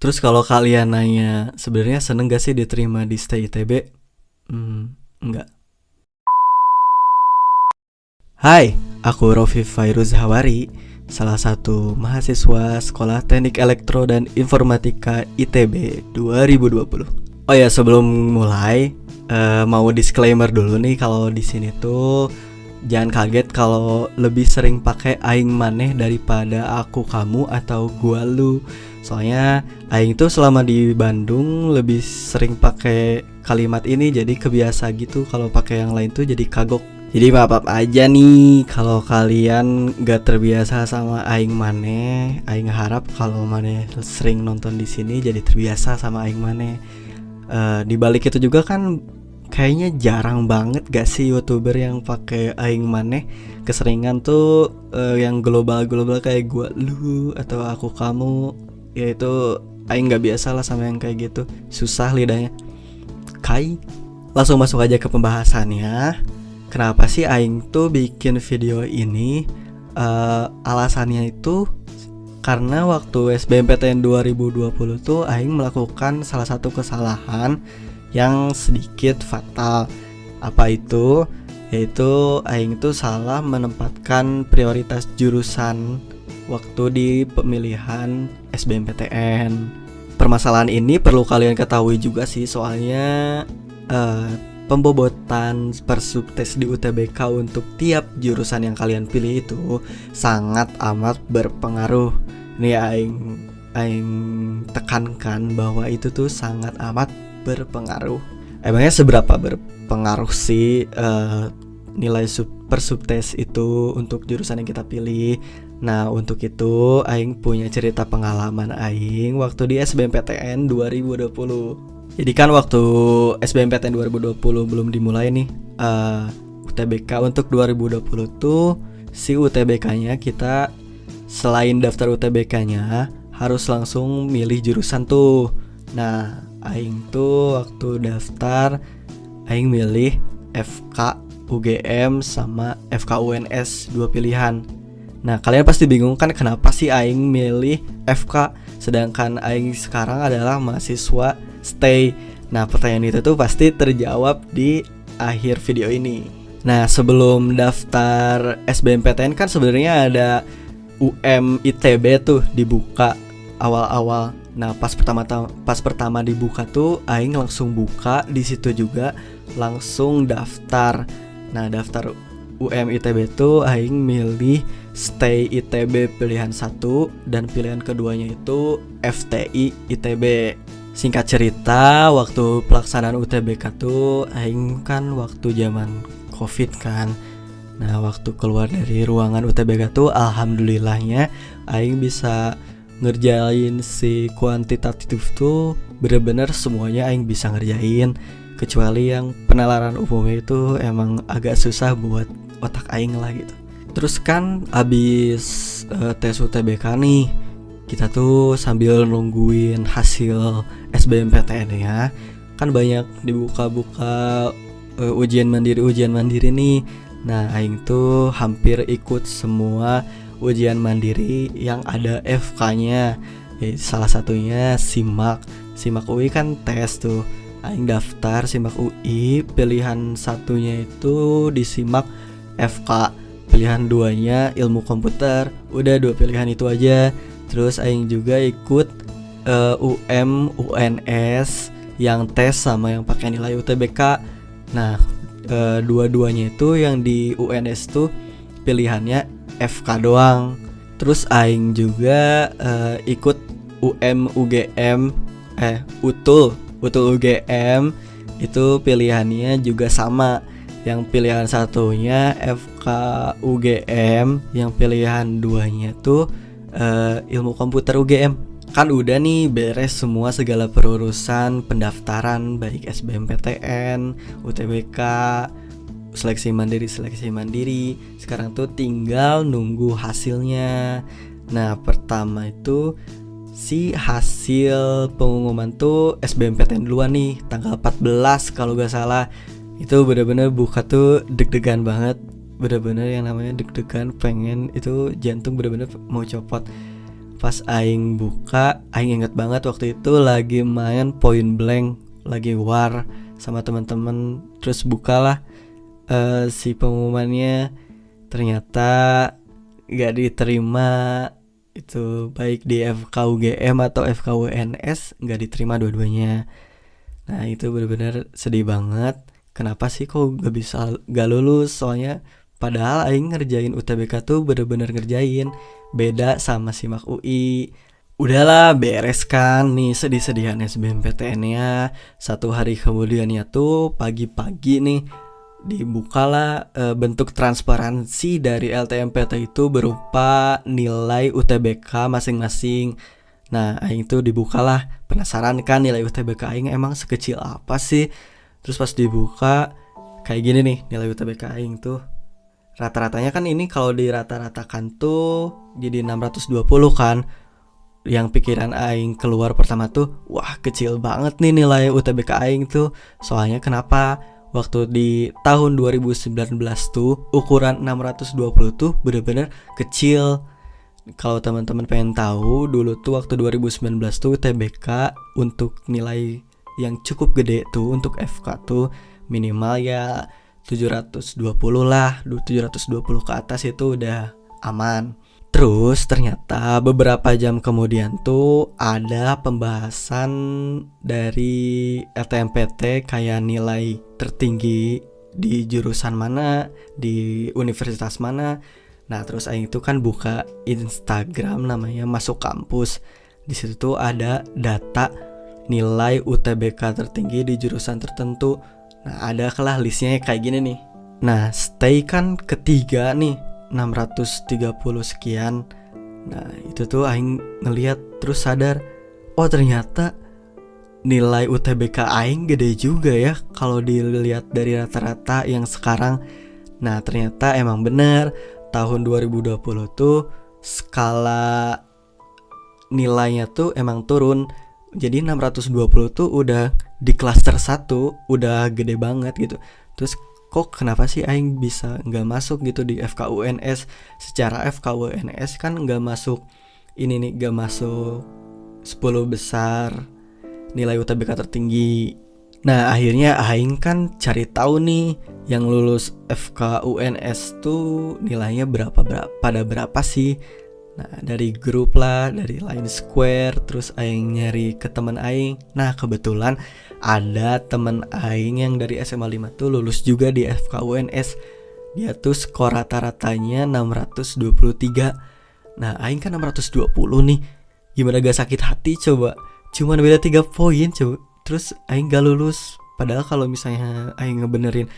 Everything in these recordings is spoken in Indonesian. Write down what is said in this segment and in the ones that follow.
Terus kalau kalian nanya sebenarnya seneng gak sih diterima di Stay ITB? Enggak. Hai, aku Rofi Fairuz Hawari, salah satu mahasiswa Sekolah Teknik Elektro dan Informatika ITB 2020. Oh ya, sebelum mulai, mau disclaimer dulu nih kalau di sini tuh jangan kaget kalau lebih sering pakai aing maneh daripada aku kamu atau gua lu. Soalnya aing tuh selama di Bandung lebih sering pakai kalimat ini, jadi kebiasa gitu. Kalau pakai yang lain tuh jadi kagok. Jadi maaf aja nih kalau kalian gak terbiasa sama aing maneh. Aing harap kalau maneh sering nonton di sini jadi terbiasa sama aing maneh. Di balik itu juga kan kayaknya jarang banget gak sih YouTuber yang pakai aing maneh. Keseringan tuh yang global kayak gua lu atau aku kamu. Yaitu aing gak biasa lah sama yang kayak gitu. Susah lidahnya. Langsung masuk aja ke pembahasannya. Kenapa sih aing tuh bikin video ini? Alasannya itu karena waktu SBMPTN 2020 tuh aing melakukan salah satu kesalahan yang sedikit fatal. Apa itu? Yaitu aing tuh salah menempatkan prioritas jurusan waktu di pemilihan SBMPTN. Permasalahan ini perlu kalian ketahui juga sih, soalnya pembobotan per subtes di UTBK untuk tiap jurusan yang kalian pilih itu sangat amat berpengaruh. Nih aing tekankan bahwa itu tuh sangat amat berpengaruh. Emangnya seberapa berpengaruh sih nilai per subtes itu untuk jurusan yang kita pilih? Nah, untuk itu aing punya cerita pengalaman aing waktu di SBMPTN 2020. Jadi kan waktu SBMPTN 2020 belum dimulai nih, UTBK untuk 2020 tuh si UTBK-nya kita selain daftar UTBK-nya harus langsung milih jurusan tuh. Nah, aing tuh waktu daftar aing milih FK UGM sama FK UNS, dua pilihan. Nah, kalian pasti bingung kan kenapa sih aing milih FK sedangkan aing sekarang adalah mahasiswa Stay. Nah, pertanyaan itu tuh pasti terjawab di akhir video ini. Nah, sebelum daftar SBMPTN kan sebenarnya ada UM ITB tuh dibuka awal-awal. Nah, pas pertama dibuka tuh aing langsung buka di situ juga langsung daftar. Nah, daftar UM ITB tuh aing milih Stay ITB pilihan 1 dan pilihan keduanya itu FTI ITB. Singkat cerita, waktu pelaksanaan UTBK tuh aing kan waktu zaman Covid kan. Nah, waktu keluar dari ruangan UTBK tuh alhamdulillahnya aing bisa ngerjain si kuantitatif tuh bener-bener semuanya aing bisa ngerjain, kecuali yang penalaran umumnya itu emang agak susah buat otak aing lah gitu. Terus kan abis tes UTBK nih, kita tuh sambil nungguin hasil SBMPTN ya, kan banyak dibuka-buka ujian mandiri nih. Nah, aing tuh hampir ikut semua ujian mandiri yang ada FK-nya. Salah satunya SIMAK UI kan tes tuh. Aing daftar SIMAK UI, pilihan satunya itu di SIMAK FK, pilihan duanya ilmu komputer. Udah, dua pilihan itu aja. Terus aing juga ikut UM UNS yang tes sama yang pakai nilai UTBK. Nah, dua-duanya itu yang di UNS tuh pilihannya FK doang. Terus aing juga ikut UM UGM UTUL UGM, itu pilihannya juga sama. Yang pilihan satunya FK UGM, yang pilihan duanya tuh ilmu komputer UGM. Kan udah nih beres semua segala perurusan pendaftaran baik SBMPTN, UTBK, seleksi mandiri. Sekarang tuh tinggal nunggu hasilnya. Nah, pertama itu si hasil pengumuman tuh SBMPTN duluan nih, tanggal 14 kalau gak salah. Itu bener-bener buka tuh deg-degan banget. Bener-bener yang namanya deg-degan, pengen itu jantung bener-bener mau copot. Pas aing buka, aing inget banget waktu itu lagi main Point Blank, lagi war sama teman-teman. Terus bukalah si pengumumannya, ternyata gak diterima. Itu baik di FKUGM atau FKUNS, gak diterima dua-duanya. Nah itu benar-benar sedih banget. Kenapa sih kok gak lulus? Soalnya padahal aing ngerjain UTBK tuh bener-bener ngerjain. Beda sama SIMAK UI. Udahlah beres kan nih sedih-sedihan SBMPTN-nya. Satu hari kemudiannya tuh pagi-pagi nih dibukalah bentuk transparansi dari LTMPT itu berupa nilai UTBK masing-masing. Nah aing tuh dibukalah, penasaran kan nilai UTBK aing emang sekecil apa sih. Terus pas dibuka kayak gini nih nilai UTBK aing tuh. Rata-ratanya kan ini kalau dirata-ratakan tuh jadi 620 kan. Yang pikiran aing keluar pertama tuh, wah kecil banget nih nilai UTBK aing tuh. Soalnya kenapa? Waktu di tahun 2019 tuh ukuran 620 tuh bener-bener kecil. Kalau teman-teman pengen tahu, dulu tuh waktu 2019 tuh UTBK untuk nilai yang cukup gede tuh untuk FK tuh minimal ya 720 lah, 720 ke atas itu udah aman. Terus ternyata beberapa jam kemudian tuh ada pembahasan dari LTMPT kayak nilai tertinggi di jurusan mana, di universitas mana. Nah terus aing itu kan buka Instagram namanya Masuk Kampus. Di situ tuh ada data nilai UTBK tertinggi di jurusan tertentu. Nah ada kelah listnya kayak gini nih. Nah stay kan ketiga nih 630 sekian. Nah itu tuh aing ngeliat terus sadar, oh ternyata nilai UTBK aing gede juga ya kalau dilihat dari rata-rata yang sekarang. Nah ternyata emang bener tahun 2020 tuh skala nilainya tuh emang turun. Jadi 620 tuh udah di klaster 1 udah gede banget gitu. Terus kok kenapa sih aing bisa gak masuk gitu di FKUNS? Secara FKUNS kan gak masuk ini nih, gak masuk 10 besar nilai UTBK tertinggi. Nah akhirnya aing kan cari tahu nih yang lulus FKUNS tuh nilainya pada berapa sih. Nah dari grup lah, dari Line Square. Terus aing nyari ke temen aing. Nah kebetulan ada temen aing yang dari SMA 5 tuh lulus juga di FKUNS. Dia tuh skor rata-ratanya 623. Nah aing kan 620 nih. Gimana gak sakit hati coba. Cuman beda 3 poin coba. Terus aing gak lulus. Padahal kalau misalnya aing ngebenerin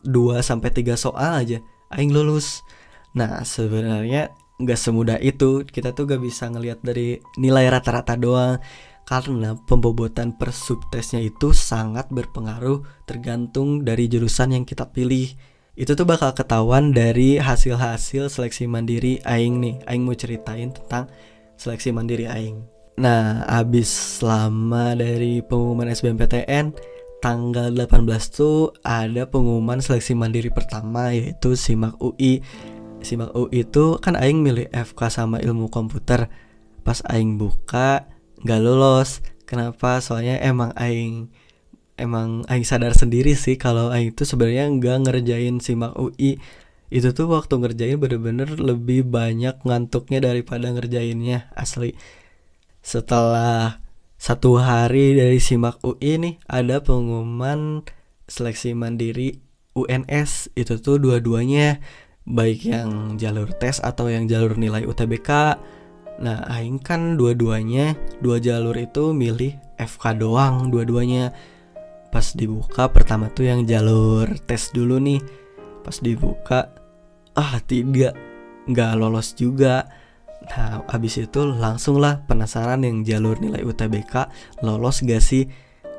2-3 soal aja aing lulus. Nah sebenarnya gak semudah itu. Kita tuh gak bisa ngelihat dari nilai rata-rata doang, karena pembobotan per subtesnya itu sangat berpengaruh tergantung dari jurusan yang kita pilih. Itu tuh bakal ketahuan dari hasil-hasil seleksi mandiri aing nih. Aing mau ceritain tentang seleksi mandiri aing. Nah abis lama dari pengumuman SBMPTN, tanggal 18 tuh ada pengumuman seleksi mandiri pertama, yaitu SIMAK UI. SIMAK UI itu kan aing milih FK sama ilmu komputer. Pas aing buka gak lolos. Kenapa? Soalnya emang aing sadar sendiri sih kalau aing itu sebenarnya gak ngerjain SIMAK UI. Itu tuh waktu ngerjain bener-bener lebih banyak ngantuknya daripada ngerjainnya, asli. Setelah 1 hari dari SIMAK UI nih, ada pengumuman seleksi mandiri UNS. Itu tuh dua-duanya, baik yang jalur tes atau yang jalur nilai UTBK. Nah aing kan dua-duanya, 2 jalur itu milih FK doang dua-duanya. Pas dibuka pertama tuh yang jalur tes dulu nih. Pas dibuka gak lolos juga. Nah abis itu langsung lah penasaran yang jalur nilai UTBK lolos gak sih.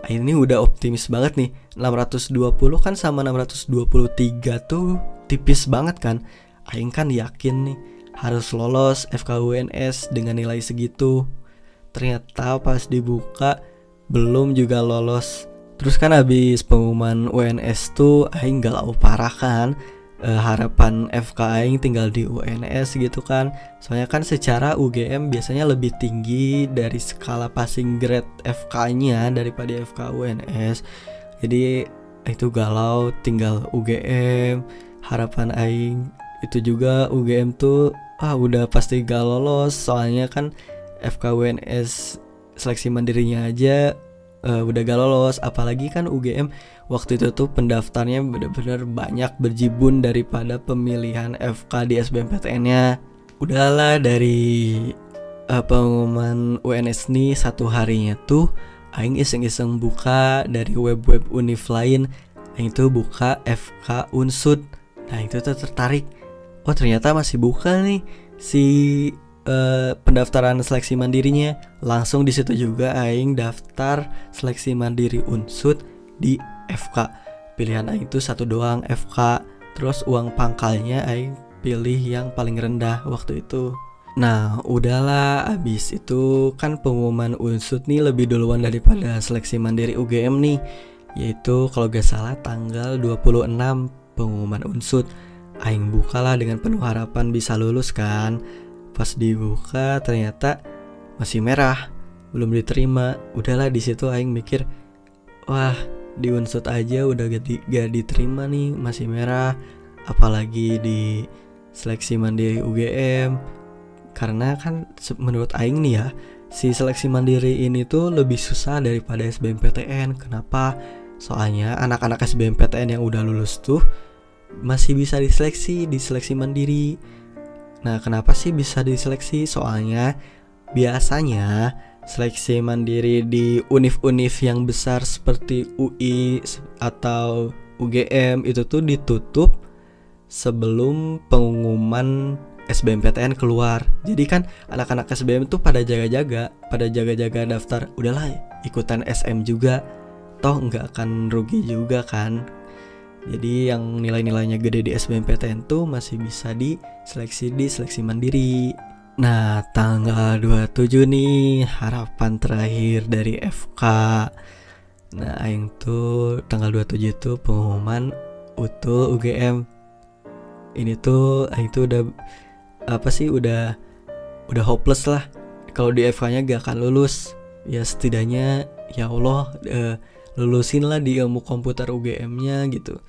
Ini udah optimis banget nih. 620 kan sama 623 tuh tipis banget kan. Aing kan yakin nih harus lolos FKUNS dengan nilai segitu. Ternyata pas dibuka belum juga lolos. Terus kan habis pengumuman UNS tuh aing galau parah kan. harapan FK aing tinggal di UNS gitu kan. Soalnya kan secara UGM biasanya lebih tinggi dari skala passing grade FK-nya daripada FK UNS. Jadi itu galau tinggal UGM. Harapan aing itu juga UGM tuh udah pasti gak lolos, soalnya kan FK UNS seleksi mandirinya aja udah gak lolos, apalagi kan UGM waktu itu tuh pendaftarnya bener-bener banyak berjibun daripada pemilihan FK di SBMPTN-nya. Udahlah, dari pengumuman UNS nih satu harinya tuh aing iseng-iseng buka dari web-web univ lain. Aing tuh buka FK Unsud. Nah itu tuh tertarik, oh ternyata masih buka nih si pendaftaran seleksi mandirinya. Langsung di situ juga aing daftar seleksi mandiri Unsud di FK. Pilihan aing itu satu doang, FK. Terus uang pangkalnya aing pilih yang paling rendah waktu itu. Nah udahlah, abis itu kan pengumuman Unsud nih lebih duluan daripada seleksi mandiri UGM nih, yaitu kalau gak salah tanggal 26 pengumuman Unsud. Aing bukalah dengan penuh harapan bisa lulus kan. Pas dibuka ternyata masih merah, belum diterima. Udahlah, di situ aing mikir, wah di Unsud aja udah gak diterima nih, masih merah, apalagi di seleksi mandiri UGM. Karena kan menurut aing nih ya, si seleksi mandiri ini tuh lebih susah daripada SBMPTN. Kenapa? Soalnya anak-anak SBMPTN yang udah lulus tuh masih bisa diseleksi di seleksi mandiri. Nah kenapa sih bisa diseleksi? Soalnya biasanya seleksi mandiri di univ-univ yang besar seperti UI atau UGM itu tuh ditutup sebelum pengumuman SBMPTN keluar. Jadi kan anak-anak SBM tuh pada jaga-jaga daftar. Udahlah ikutan SM juga, toh nggak akan rugi juga kan. Jadi yang nilai-nilainya gede di SBMPTN tuh masih bisa diseleksi di seleksi mandiri. Nah tanggal 27 nih harapan terakhir dari FK. Nah aing tuh tanggal 27 tuh pengumuman UTUL UGM. Ini tuh aing tuh udah hopeless lah. Kalau di FK-nya gak akan lulus. Ya setidaknya ya Allah lulusin lah di ilmu komputer UGM-nya gitu.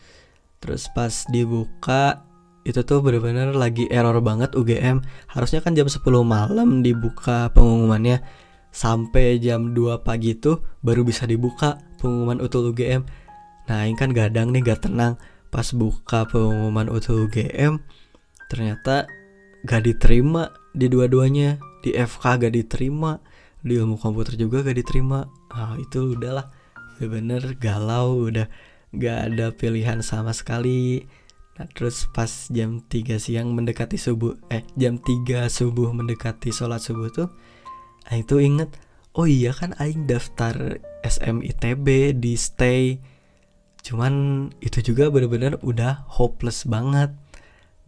Terus pas dibuka itu tuh benar-benar lagi error banget UGM. Harusnya kan jam 10 malam dibuka pengumumannya, sampai jam 2 pagi tuh baru bisa dibuka pengumuman UTUL UGM. Nah ini kan gadang nih, gak tenang. Pas buka pengumuman UTUL UGM ternyata gak diterima di dua-duanya. Di FK gak diterima, di ilmu komputer juga gak diterima. Itu udahlah, bener-bener galau, udah gak ada pilihan sama sekali. Nah terus pas jam 3 siang mendekati subuh, jam 3 subuh mendekati sholat subuh tuh aing tuh inget, oh iya kan aing daftar SMITB di stay. Cuman itu juga bener-bener udah hopeless banget.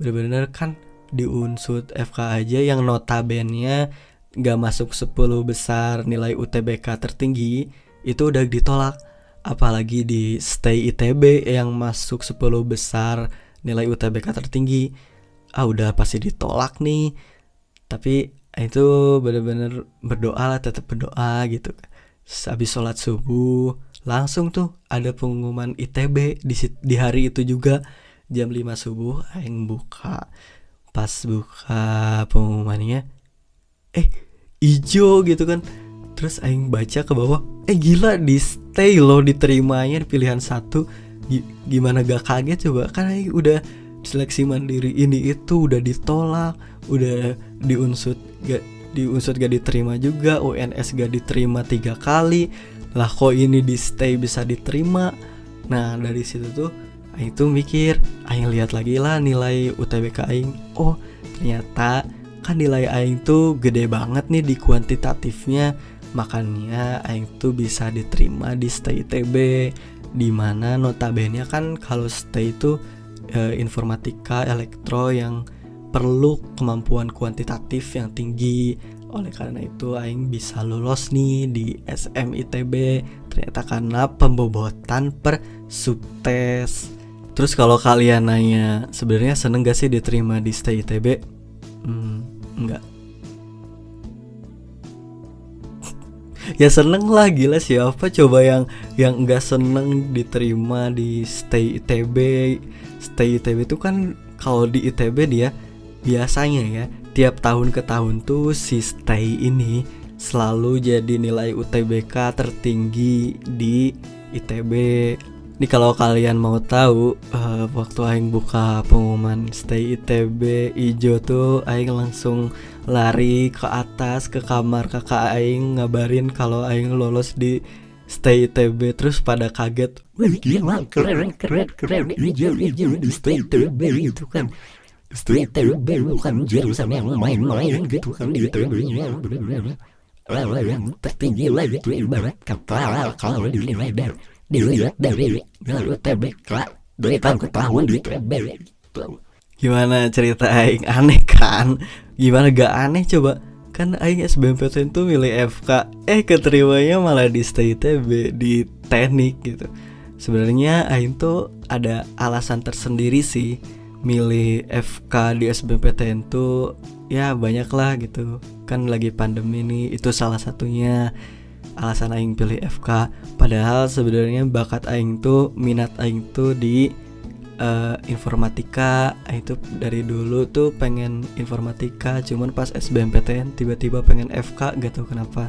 Bener-bener kan di Unsud FK aja yang notabene gak masuk 10 besar nilai UTBK tertinggi itu udah ditolak. Apalagi di stay ITB yang masuk 10 besar nilai UTBK tertinggi, udah pasti ditolak nih. Tapi itu bener-bener berdoa lah, tetap berdoa gitu. Habis sholat subuh langsung tuh ada pengumuman ITB di hari itu juga jam 5 subuh aing buka. Pas buka pengumumannya ijo gitu kan. Terus aing baca ke bawah, gila di stay loh diterimanya di pilihan 1. Gimana gak kaget coba, kan aing udah seleksi mandiri ini itu udah ditolak, udah di Unsud gak diterima juga, UNS gak diterima 3 kali. Lah kok ini di stay bisa diterima. Nah dari situ tuh aing tuh mikir, aing lihat lagi lah nilai UTBK aing. Oh ternyata kan nilai aing tuh gede banget nih di kuantitatifnya. Makanya aing tuh bisa diterima di stay ITB, dimana notabene kan kalau stay itu informatika elektro yang perlu kemampuan kuantitatif yang tinggi. Oleh karena itu aing bisa lulus nih di SMITB ternyata karena pembobotan per subtes. Terus kalau kalian nanya sebenarnya seneng gak sih diterima di Stay ITB? Enggak. Ya seneng lah, gila, siapa coba yang enggak seneng diterima di Stay ITB. Stay ITB itu kan kalau di ITB dia biasanya ya tiap tahun ke tahun tuh si Stay ini selalu jadi nilai UTBK tertinggi di ITB. Nih kalau kalian mau tahu, waktu aing buka pengumuman Stay ITB ijo tuh, aing langsung lari ke atas ke kamar kakak aing ngabarin kalau aing lolos di Stay ITB. Terus pada kaget, wah gila, keren ijo di Stay ITB itu kan. Stay ITB bukan jurusan yang main-main gitu kan, di ITB yang tertinggi lah gitu, ibarat kata kalau dilihat dari UTBK dari tahun ke tahun di ITB gitu. gimana cerita aing aneh kan? Gimana gak aneh coba? Kan aing SBMPTN tuh milih FK, keterimanya malah di Stay ITB di teknik gitu. Sebenarnya aing tuh ada alasan tersendiri sih milih FK di SBMPTN tuh, ya banyak lah gitu. Kan lagi pandemi nih, itu salah satunya alasan aing pilih FK. Padahal sebenarnya bakat aing tuh, minat aing tuh di informatika. Itu dari dulu tuh pengen informatika, cuman pas SBMPTN tiba-tiba pengen FK, gak tau kenapa.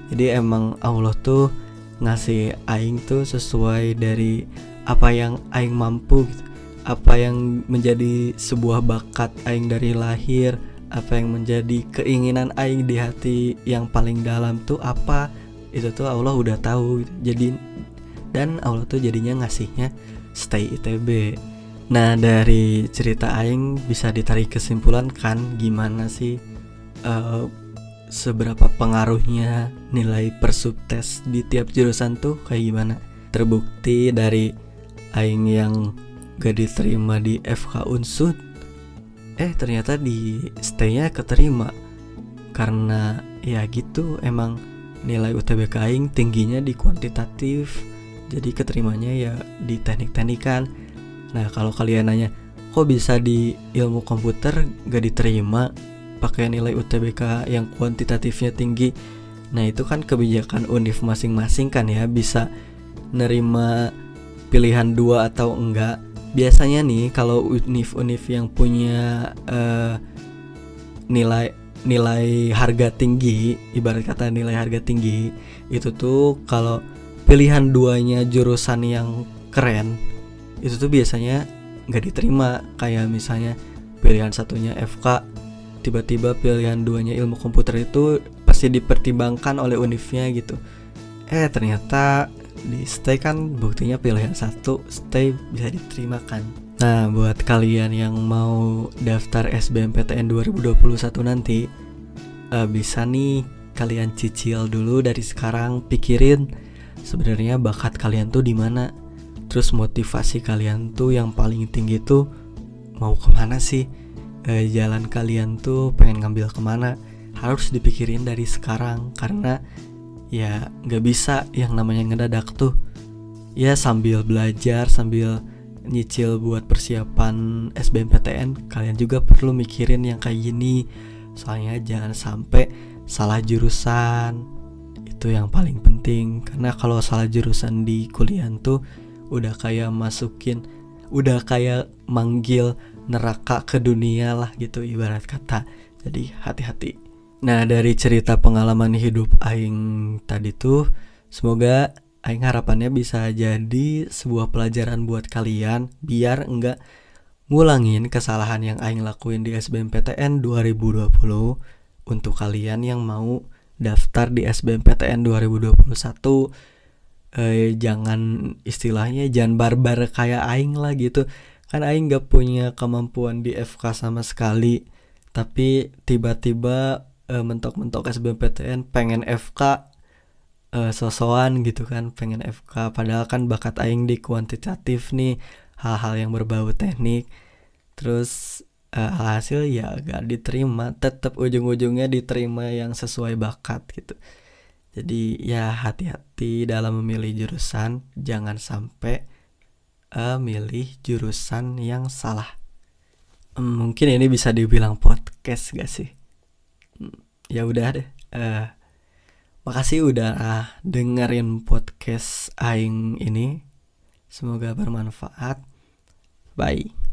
Jadi emang Allah tuh ngasih aing tuh sesuai dari apa yang aing mampu gitu. Apa yang menjadi sebuah bakat aing dari lahir, apa yang menjadi keinginan aing di hati yang paling dalam tuh apa, itu tuh Allah udah tahu gitu. Jadi dan Allah tuh jadinya ngasihnya Stay ITB. Nah dari cerita aing bisa ditarik kesimpulan kan gimana sih seberapa pengaruhnya nilai per subtes di tiap jurusan tuh kayak gimana. Terbukti dari aing yang gak diterima di FK Unsud, ternyata di Stay-nya keterima. Karena ya gitu, emang nilai UTBK aing tingginya di kuantitatif, jadi keterimanya ya di teknik-teknikan. Nah kalau kalian nanya kok bisa di ilmu komputer gak diterima pakai nilai UTBK yang kuantitatifnya tinggi, nah itu kan kebijakan univ masing-masing kan ya, bisa nerima pilihan 2 atau enggak. Biasanya nih kalau univ-univ yang punya nilai harga tinggi, ibarat kata nilai harga tinggi, itu tuh kalau pilihan 2-nya jurusan yang keren, itu tuh biasanya nggak diterima. Kayak misalnya pilihan 1-nya FK, tiba-tiba pilihan 2-nya ilmu komputer, itu pasti dipertimbangkan oleh univnya gitu. Ternyata di Stay kan buktinya pilihan 1 Stay bisa diterima kan. Nah buat kalian yang mau daftar SBMPTN 2021 nanti, bisa nih kalian cicil dulu dari sekarang, pikirin sebenarnya bakat kalian tuh di mana, terus motivasi kalian tuh yang paling tinggi tuh mau kemana sih, jalan kalian tuh pengen ngambil kemana, harus dipikirin dari sekarang. Karena ya gak bisa yang namanya ngedadak tuh. Ya sambil belajar, sambil nyicil buat persiapan SBMPTN, kalian juga perlu mikirin yang kayak gini. Soalnya jangan sampai salah jurusan, itu yang paling penting. Karena kalau salah jurusan di kuliah tuh udah kayak manggil neraka ke dunia lah gitu, ibarat kata. Jadi hati-hati. Nah dari cerita pengalaman hidup aing tadi tuh, semoga aing harapannya bisa jadi sebuah pelajaran buat kalian, biar enggak ngulangin kesalahan yang aing lakuin di SBMPTN 2020. Untuk kalian yang mau daftar di SBMPTN 2021, jangan istilahnya jangan barbar kayak aing lah gitu. Kan aing gak punya kemampuan di FK sama sekali, tapi tiba-tiba mentok-mentok SBMPTN pengen FK, sosokan gitu kan, pengen FK. Padahal kan bakat aing di kuantitatif nih, hal-hal yang berbau teknik. Terus hasil ya gak diterima, tetap ujung-ujungnya diterima yang sesuai bakat gitu. Jadi ya hati-hati dalam memilih jurusan, jangan sampai milih jurusan yang salah. Mungkin ini bisa dibilang podcast gak sih? Ya udah deh. Makasih udah dengerin podcast Aing ini. Semoga bermanfaat. Bye.